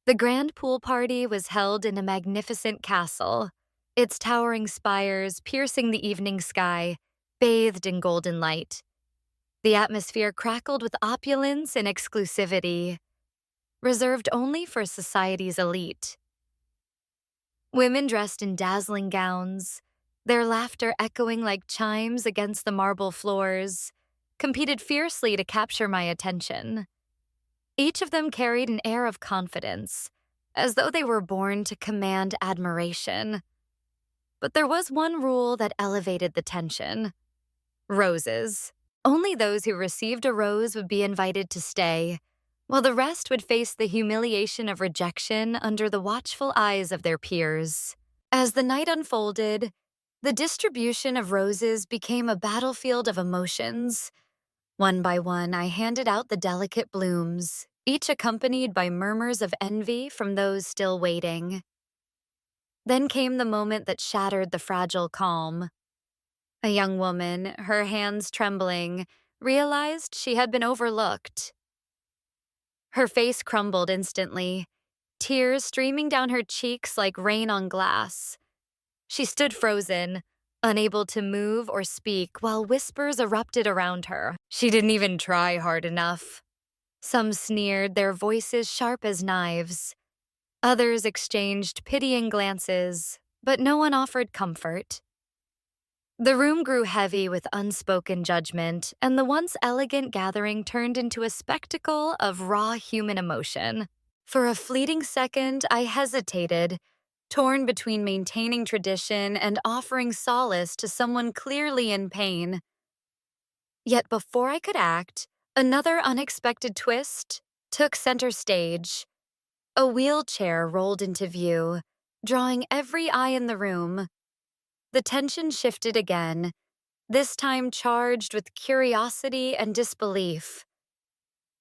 The grand pool party was held in a magnificent castle, its towering spires piercing the evening sky, bathed in golden light. The atmosphere crackled with opulence and exclusivity, reserved only for society's elite. Women dressed in dazzling gowns, their laughter echoing like chimes against the marble floors, competed fiercely to capture my attention. Each of them carried an air of confidence, as though they were born to command admiration. But there was one rule that elevated the tension: roses. Only those who received a rose would be invited to stay, while the rest would face the humiliation of rejection under the watchful eyes of their peers. As the night unfolded, the distribution of roses became a battlefield of emotions. One by one, I handed out the delicate blooms, each accompanied by murmurs of envy from those still waiting. Then came the moment that shattered the fragile calm. A young woman, her hands trembling, realized she had been overlooked. Her face crumbled instantly, tears streaming down her cheeks like rain on glass. She stood frozen, unable to move or speak, while whispers erupted around her. She didn't even try hard enough. Some sneered, their voices sharp as knives. Others exchanged pitying glances, but no one offered comfort. The room grew heavy with unspoken judgment, and the once elegant gathering turned into a spectacle of raw human emotion. For a fleeting second, I hesitated, torn between maintaining tradition and offering solace to someone clearly in pain. Yet before I could act, another unexpected twist took center stage. A wheelchair rolled into view, drawing every eye in the room. The tension shifted again, this time charged with curiosity and disbelief.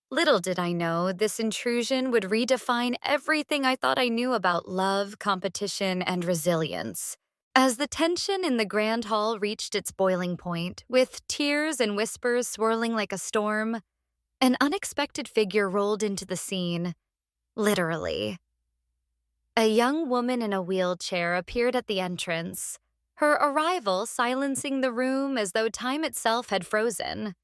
Little did I know this intrusion would redefine everything I thought I knew about love, competition, and resilience. As the tension in the grand hall reached its boiling point, with tears and whispers swirling like a storm, an unexpected figure rolled into the scene, literally. A young woman in a wheelchair appeared at the entrance, her arrival silencing the room as though time itself had frozen.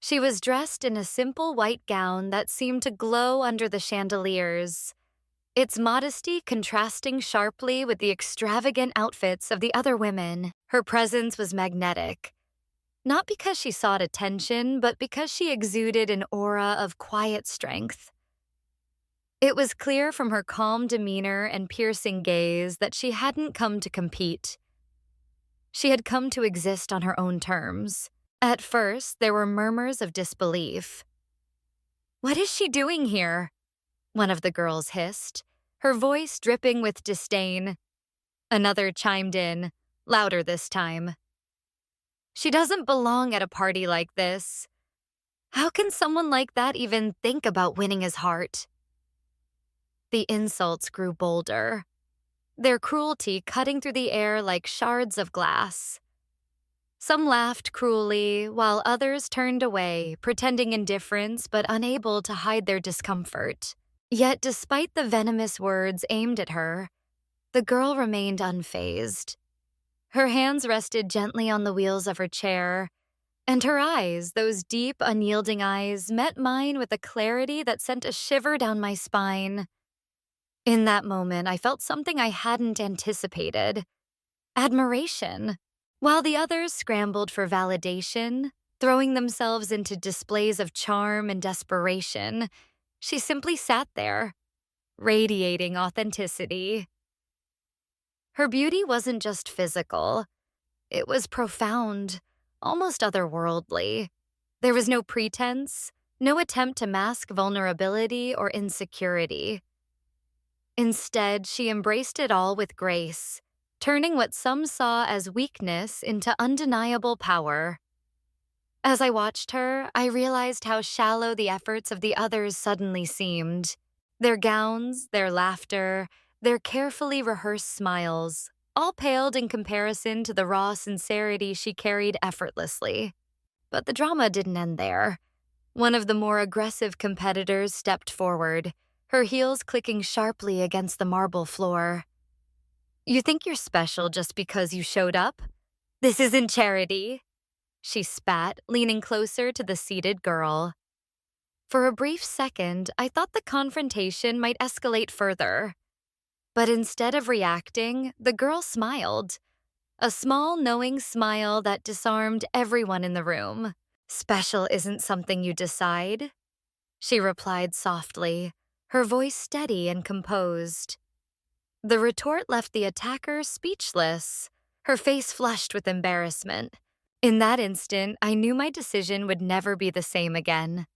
She was dressed in a simple white gown that seemed to glow under the chandeliers, its modesty contrasting sharply with the extravagant outfits of the other women. Her presence was magnetic, not because she sought attention, but because she exuded an aura of quiet strength. It was clear from her calm demeanor and piercing gaze that she hadn't come to compete. She had come to exist on her own terms. At first, there were murmurs of disbelief. "What is she doing here?" one of the girls hissed, her voice dripping with disdain. Another chimed in, louder this time. "She doesn't belong at a party like this. How can someone like that even think about winning his heart?" The insults grew bolder, their cruelty cutting through the air like shards of glass. Some laughed cruelly, while others turned away, pretending indifference but unable to hide their discomfort. Yet despite the venomous words aimed at her, the girl remained unfazed. Her hands rested gently on the wheels of her chair, and her eyes, those deep, unyielding eyes, met mine with a clarity that sent a shiver down my spine. In that moment, I felt something I hadn't anticipated: admiration. While the others scrambled for validation, throwing themselves into displays of charm and desperation, she simply sat there, radiating authenticity. Her beauty wasn't just physical. It was profound, almost otherworldly. There was no pretense, no attempt to mask vulnerability or insecurity. Instead, she embraced it all with grace, turning what some saw as weakness into undeniable power. As I watched her, I realized how shallow the efforts of the others suddenly seemed. Their gowns, their laughter, their carefully rehearsed smiles, all paled in comparison to the raw sincerity she carried effortlessly. But the drama didn't end there. One of the more aggressive competitors stepped forward, her heels clicking sharply against the marble floor. "You think you're special just because you showed up? This isn't charity," she spat, leaning closer to the seated girl. For a brief second, I thought the confrontation might escalate further. But instead of reacting, the girl smiled. A small, knowing smile that disarmed everyone in the room. "Special isn't something you decide," she replied softly, her voice steady and composed. The retort left the attacker speechless, her face flushed with embarrassment. In that instant, I knew my decision would never be the same again.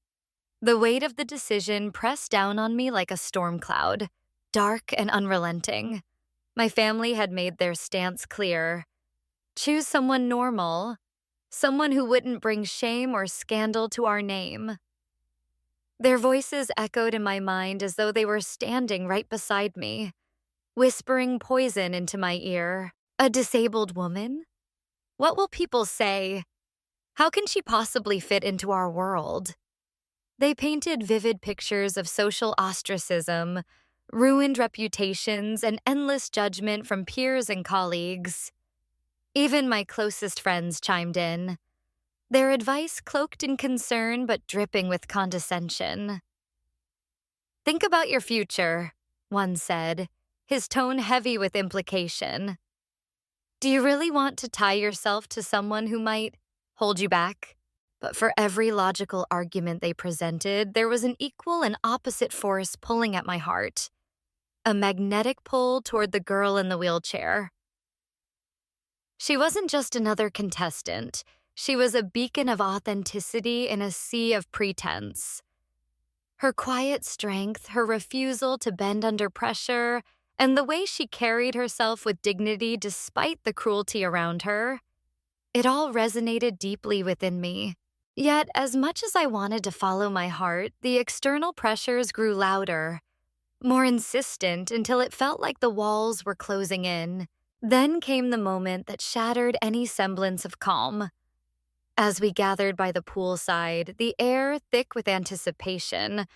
The weight of the decision pressed down on me like a storm cloud, dark and unrelenting. My family had made their stance clear. Choose someone normal, someone who wouldn't bring shame or scandal to our name. Their voices echoed in my mind as though they were standing right beside me, whispering poison into my ear. "A disabled woman? What will people say? How can she possibly fit into our world?" They painted vivid pictures of social ostracism, ruined reputations, and endless judgment from peers and colleagues. Even my closest friends chimed in, their advice cloaked in concern but dripping with condescension. "Think about your future," one said, his tone heavy with implication. "Do you really want to tie yourself to someone who might hold you back?" But for every logical argument they presented, there was an equal and opposite force pulling at my heart. A magnetic pull toward the girl in the wheelchair. She wasn't just another contestant. She was a beacon of authenticity in a sea of pretense. Her quiet strength, her refusal to bend under pressure, and the way she carried herself with dignity despite the cruelty around her, it all resonated deeply within me. Yet, as much as I wanted to follow my heart, the external pressures grew louder, more insistent until it felt like the walls were closing in. Then came the moment that shattered any semblance of calm. As we gathered by the poolside, the air thick with anticipation,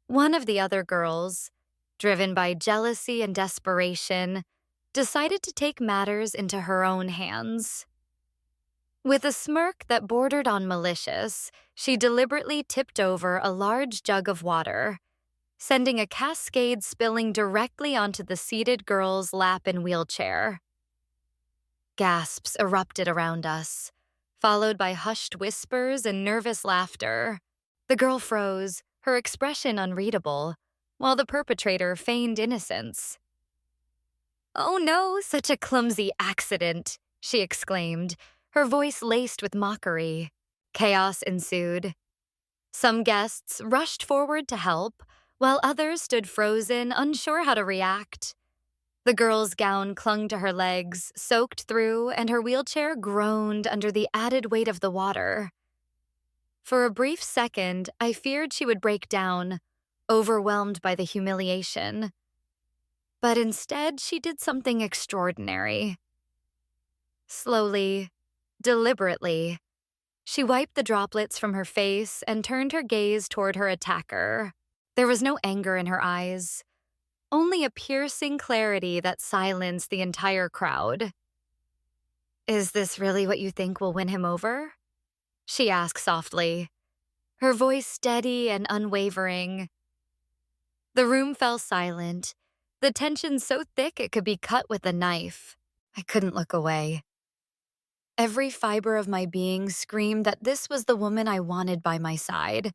one of the other girls, driven by jealousy and desperation, decided to take matters into her own hands. With a smirk that bordered on malicious, she deliberately tipped over a large jug of water, sending a cascade spilling directly onto the seated girl's lap and wheelchair. Gasps erupted around us, followed by hushed whispers and nervous laughter. The girl froze, her expression unreadable, while the perpetrator feigned innocence. "Oh no, such a clumsy accident," she exclaimed, her voice laced with mockery. Chaos ensued. Some guests rushed forward to help, while others stood frozen, unsure how to react. The girl's gown clung to her legs, soaked through, and her wheelchair groaned under the added weight of the water. For a brief second, I feared she would break down, overwhelmed by the humiliation. But instead, she did something extraordinary. Slowly, deliberately, she wiped the droplets from her face and turned her gaze toward her attacker. There was no anger in her eyes, only a piercing clarity that silenced the entire crowd. "Is this really what you think will win him over?" she asked softly, her voice steady and unwavering. The room fell silent, the tension so thick it could be cut with a knife. I couldn't look away. Every fiber of my being screamed that this was the woman I wanted by my side.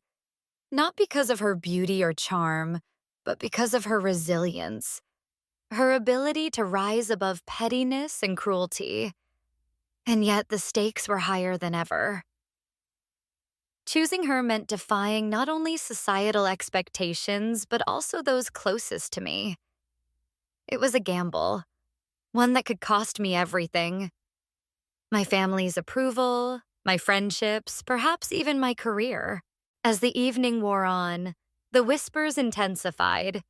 Not because of her beauty or charm, but because of her resilience, her ability to rise above pettiness and cruelty. And yet the stakes were higher than ever. Choosing her meant defying not only societal expectations, but also those closest to me. It was a gamble, one that could cost me everything. My family's approval, my friendships, perhaps even my career. As the evening wore on, the whispers intensified.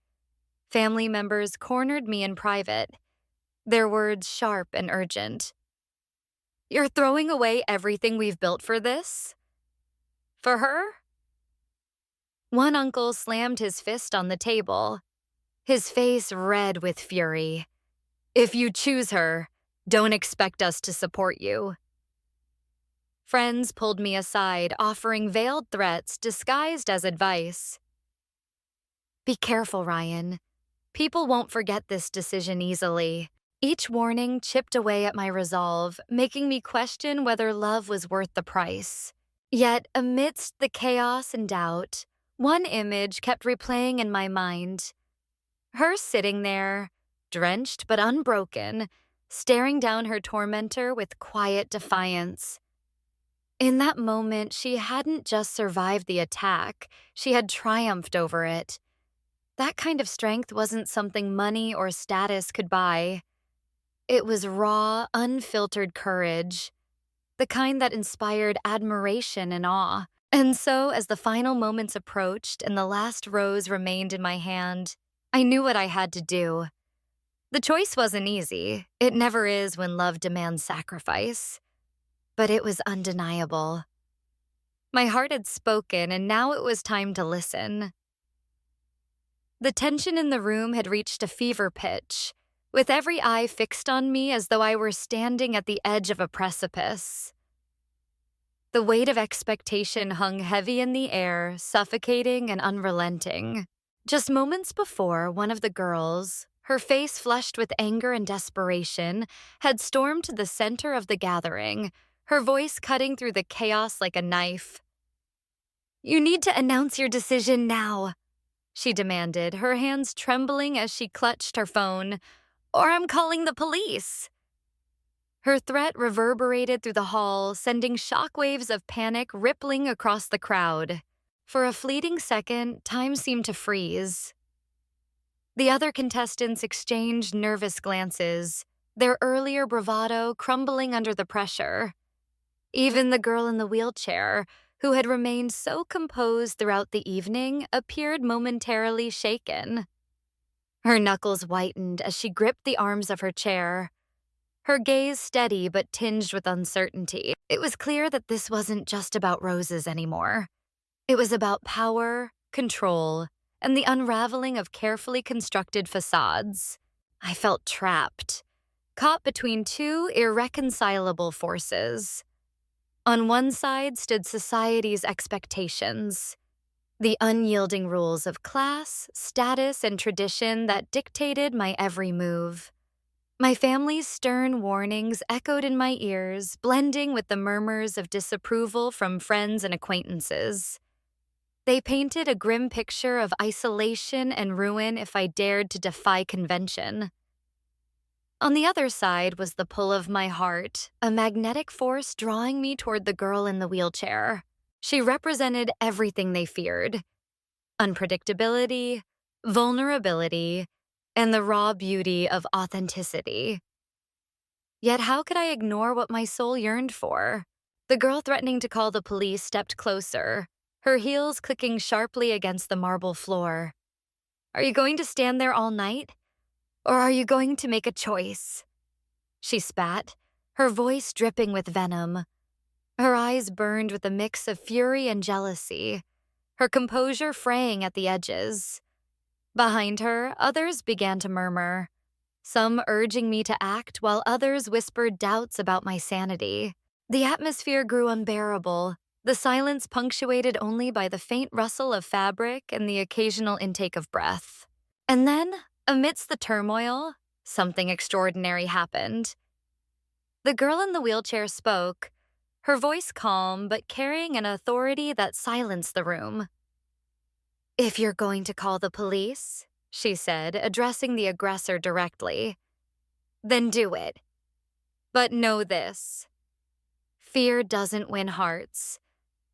Family members cornered me in private, their words sharp and urgent. "You're throwing away everything we've built for this? For her?" One uncle slammed his fist on the table, his face red with fury. "If you choose her, don't expect us to support you." Friends pulled me aside, offering veiled threats disguised as advice. "Be careful, Ryan. People won't forget this decision easily." Each warning chipped away at my resolve, making me question whether love was worth the price. Yet, amidst the chaos and doubt, one image kept replaying in my mind. Her sitting there, drenched but unbroken, staring down her tormentor with quiet defiance. In that moment, she hadn't just survived the attack, she had triumphed over it. That kind of strength wasn't something money or status could buy. It was raw, unfiltered courage, the kind that inspired admiration and awe. And so, as the final moments approached and the last rose remained in my hand, I knew what I had to do. The choice wasn't easy. It never is when love demands sacrifice. But it was undeniable. My heart had spoken, and now it was time to listen. The tension in the room had reached a fever pitch, with every eye fixed on me as though I were standing at the edge of a precipice. The weight of expectation hung heavy in the air, suffocating and unrelenting. Just moments before, one of the girls, her face flushed with anger and desperation, had stormed to the center of the gathering, her voice cutting through the chaos like a knife. "You need to announce your decision now," she demanded, her hands trembling as she clutched her phone. "Or I'm calling the police." Her threat reverberated through the hall, sending shockwaves of panic rippling across the crowd. For a fleeting second, time seemed to freeze. The other contestants exchanged nervous glances, their earlier bravado crumbling under the pressure. Even the girl in the wheelchair, who had remained so composed throughout the evening, appeared momentarily shaken. Her knuckles whitened as she gripped the arms of her chair, her gaze steady but tinged with uncertainty. It was clear that this wasn't just about roses anymore. It was about power, control, and the unraveling of carefully constructed facades. I felt trapped, caught between two irreconcilable forces. On one side stood society's expectations, the unyielding rules of class, status, and tradition that dictated my every move. My family's stern warnings echoed in my ears, blending with the murmurs of disapproval from friends and acquaintances. They painted a grim picture of isolation and ruin if I dared to defy convention. On the other side was the pull of my heart, a magnetic force drawing me toward the girl in the wheelchair. She represented everything they feared: unpredictability, vulnerability, and the raw beauty of authenticity. Yet how could I ignore what my soul yearned for? The girl threatening to call the police stepped closer, her heels clicking sharply against the marble floor. "Are you going to stand there all night? Or are you going to make a choice?" She spat, her voice dripping with venom. Her eyes burned with a mix of fury and jealousy, her composure fraying at the edges. Behind her, others began to murmur, some urging me to act while others whispered doubts about my sanity. The atmosphere grew unbearable, the silence punctuated only by the faint rustle of fabric and the occasional intake of breath. And then, amidst the turmoil, something extraordinary happened. The girl in the wheelchair spoke, her voice calm but carrying an authority that silenced the room. "If you're going to call the police," she said, addressing the aggressor directly, "then do it. But know this: fear doesn't win hearts,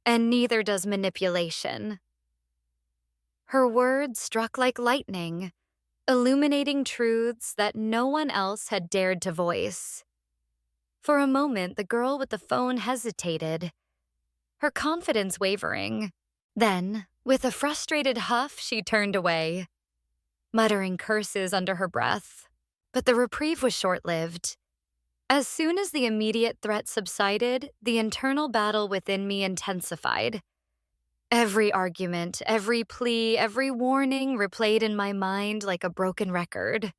and neither does manipulation." Her words struck like lightning, illuminating truths that no one else had dared to voice. For a moment, the girl with the phone hesitated, her confidence wavering. Then, with a frustrated huff, she turned away, muttering curses under her breath. But the reprieve was short-lived. As soon as the immediate threat subsided, the internal battle within me intensified. Every argument, every plea, every warning replayed in my mind like a broken record.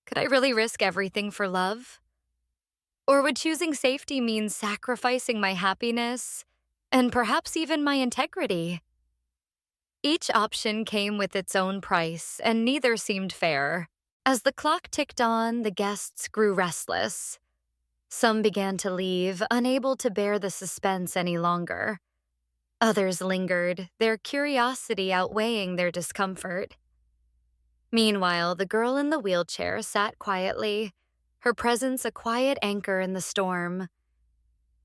Could I really risk everything for love? Or would choosing safety mean sacrificing my happiness and perhaps even my integrity? Each option came with its own price, and neither seemed fair. As the clock ticked on, the guests grew restless. Some began to leave, unable to bear the suspense any longer. Others lingered, their curiosity outweighing their discomfort. Meanwhile, the girl in the wheelchair sat quietly, her presence a quiet anchor in the storm.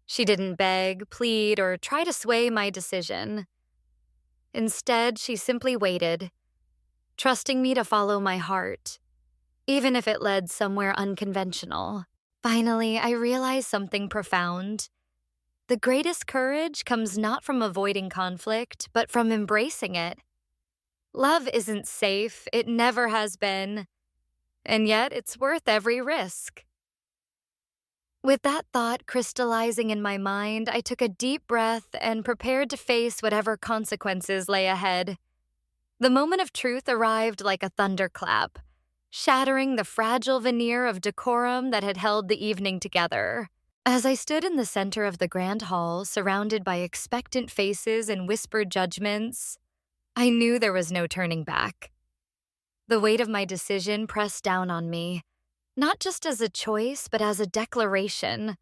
She didn't beg, plead, or try to sway my decision. Instead, she simply waited, trusting me to follow my heart, even if it led somewhere unconventional. Finally, I realized something profound. The greatest courage comes not from avoiding conflict, but from embracing it. Love isn't safe, it never has been, and yet it's worth every risk. With that thought crystallizing in my mind, I took a deep breath and prepared to face whatever consequences lay ahead. The moment of truth arrived like a thunderclap, shattering the fragile veneer of decorum that had held the evening together. As I stood in the center of the grand hall, surrounded by expectant faces and whispered judgments, I knew there was no turning back. The weight of my decision pressed down on me, not just as a choice, but as a declaration,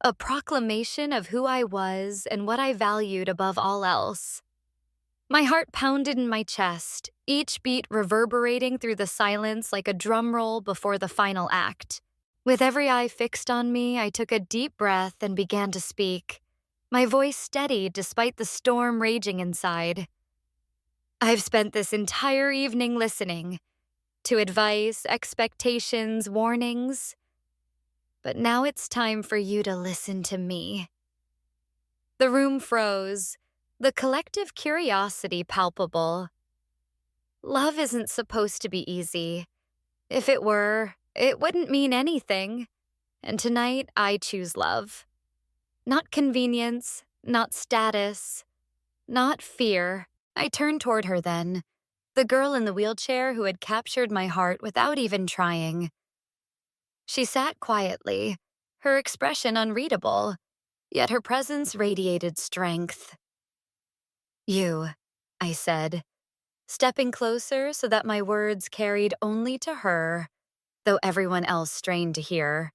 a proclamation of who I was and what I valued above all else. My heart pounded in my chest, each beat reverberating through the silence like a drum roll before the final act. With every eye fixed on me, I took a deep breath and began to speak, my voice steady despite the storm raging inside. I've spent this entire evening listening to advice, expectations, warnings, but now it's time for you to listen to me. The room froze, the collective curiosity palpable. Love isn't supposed to be easy. If it were, it wouldn't mean anything. And tonight, I choose love. Not convenience, not status, not fear. I turned toward her then, the girl in the wheelchair who had captured my heart without even trying. She sat quietly, her expression unreadable, yet her presence radiated strength. You, I said, stepping closer so that my words carried only to her, though everyone else strained to hear.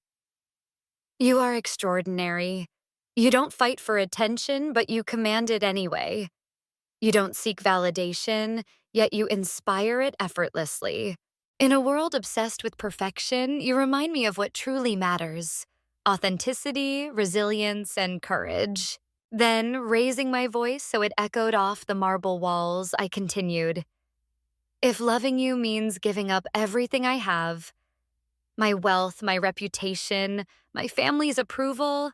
You are extraordinary. You don't fight for attention, but you command it anyway. You don't seek validation, yet you inspire it effortlessly. In a world obsessed with perfection, you remind me of what truly matters: authenticity, resilience, and courage. Then, raising my voice so it echoed off the marble walls, I continued. If loving you means giving up everything I have, my wealth, my reputation, my family's approval,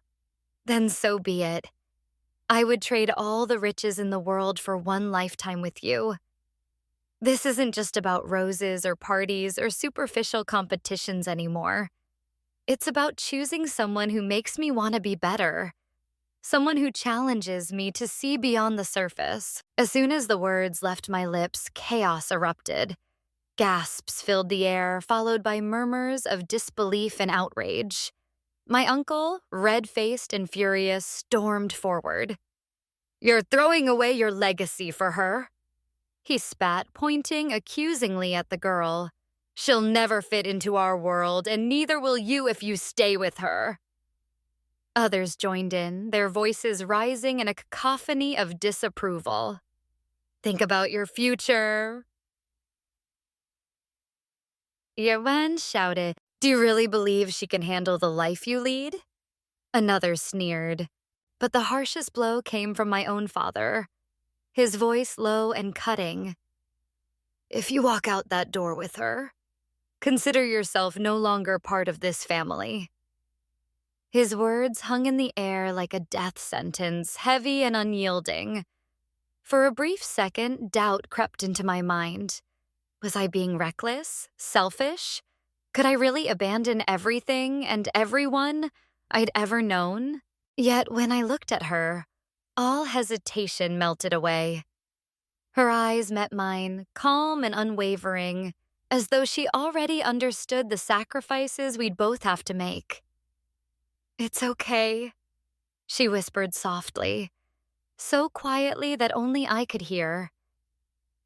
then so be it. I would trade all the riches in the world for one lifetime with you. This isn't just about roses or parties or superficial competitions anymore. It's about choosing someone who makes me want to be better, someone who challenges me to see beyond the surface. As soon as the words left my lips, chaos erupted. Gasps filled the air, followed by murmurs of disbelief and outrage. My uncle, red-faced and furious, stormed forward. "You're throwing away your legacy for her," he spat, pointing accusingly at the girl. "She'll never fit into our world, and neither will you if you stay with her." Others joined in, their voices rising in a cacophony of disapproval. "Think about your future." One shouted, "Do you really believe she can handle the life you lead?" Another sneered. But the harshest blow came from my own father, his voice low and cutting. "If you walk out that door with her, consider yourself no longer part of this family." His words hung in the air like a death sentence, heavy and unyielding. For a brief second, doubt crept into my mind. Was I being reckless? Selfish? Could I really abandon everything and everyone I'd ever known? Yet when I looked at her, All hesitation melted away. Her eyes met mine, calm and unwavering, as though she already understood the sacrifices we'd both have to make. "It's okay," she whispered softly, so quietly that only I could hear.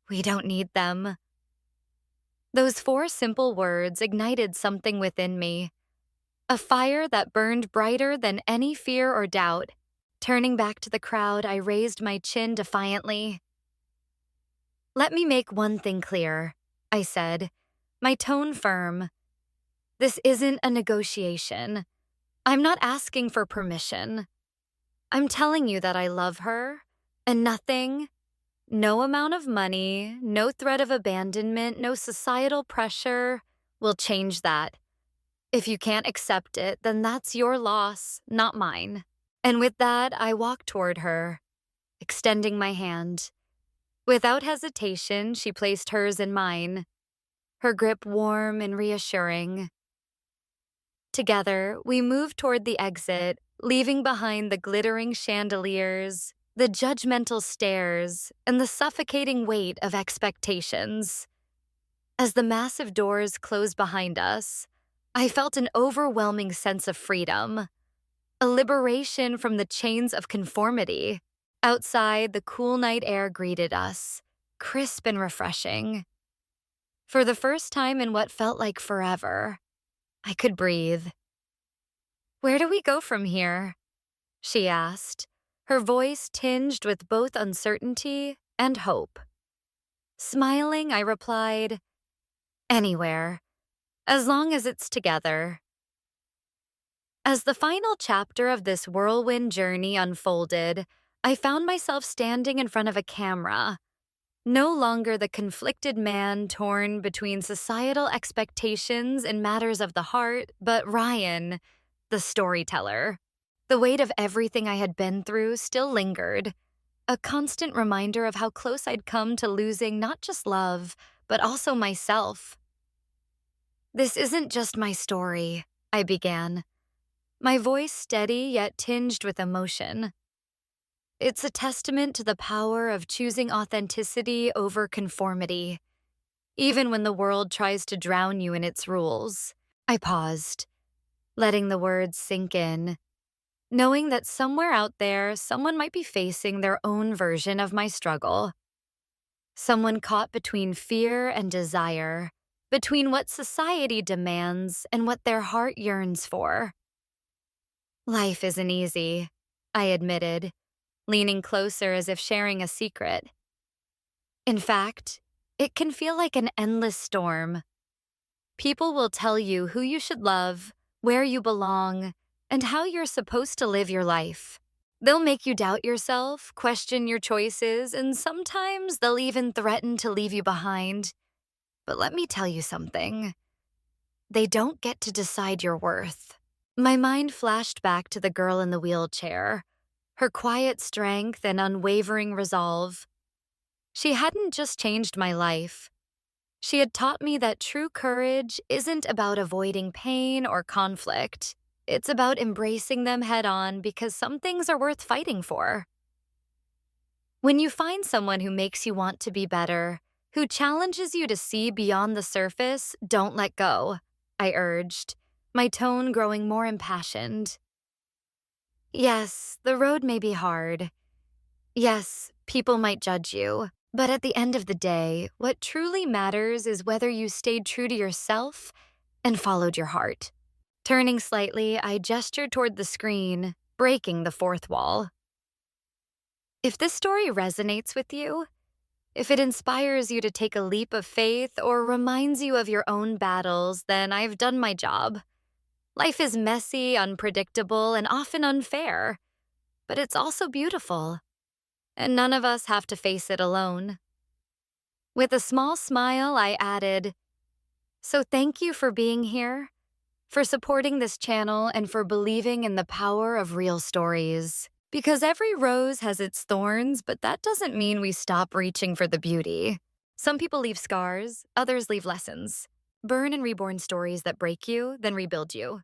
"We don't need them." Those four simple words ignited something within me, a fire that burned brighter than any fear or doubt. Turning back to the crowd, I raised my chin defiantly. "Let me make one thing clear," I said, my tone firm. "This isn't a negotiation. I'm not asking for permission. I'm telling you that I love her, and nothing, no amount of money, no threat of abandonment, no societal pressure will change that. If you can't accept it, then that's your loss, not mine." And with that, I walked toward her, extending my hand. Without hesitation, she placed hers in mine, her grip warm and reassuring. Together, we moved toward the exit, leaving behind the glittering chandeliers, the judgmental stares, and the suffocating weight of expectations. As the massive doors closed behind us, I felt an overwhelming sense of freedom, a liberation from the chains of conformity. Outside, the cool night air greeted us, crisp and refreshing. For the first time in what felt like forever, I could breathe. "Where do we go from here?" she asked, her voice tinged with both uncertainty and hope. Smiling, I replied, "Anywhere, as long as it's together." As the final chapter of this whirlwind journey unfolded, I found myself standing in front of a camera, no longer the conflicted man torn between societal expectations and matters of the heart, but Ryan, the storyteller. The weight of everything I had been through still lingered, a constant reminder of how close I'd come to losing not just love, but also myself. "This isn't just my story," I began, my voice steady yet tinged with emotion. "It's a testament to the power of choosing authenticity over conformity, even when the world tries to drown you in its rules." I paused, letting the words sink in, knowing that somewhere out there, someone might be facing their own version of my struggle. Someone caught between fear and desire, between what society demands and what their heart yearns for. "Life isn't easy," I admitted, leaning closer as if sharing a secret. "In fact, it can feel like an endless storm. People will tell you who you should love, where you belong, and how you're supposed to live your life. They'll make you doubt yourself, question your choices, and sometimes they'll even threaten to leave you behind. But let me tell you something. They don't get to decide your worth." My mind flashed back to the girl in the wheelchair, her quiet strength and unwavering resolve. She hadn't just changed my life. She had taught me that true courage isn't about avoiding pain or conflict. It's about embracing them head-on because some things are worth fighting for. When you find someone who makes you want to be better, who challenges you to see beyond the surface, don't let go, I urged, my tone growing more impassioned. "Yes, the road may be hard. Yes, people might judge you. But at the end of the day, what truly matters is whether you stayed true to yourself and followed your heart." Turning slightly, I gestured toward the screen, breaking the fourth wall. If this story resonates with you, if it inspires you to take a leap of faith or reminds you of your own battles, then I've done my job. Life is messy, unpredictable, and often unfair, but it's also beautiful, and none of us have to face it alone. With a small smile, I added, "So thank you for being here, for supporting this channel, and for believing in the power of real stories. Because every rose has its thorns, but that doesn't mean we stop reaching for the beauty. Some people leave scars, others leave lessons. Burn and reborn stories that break you, then rebuild you.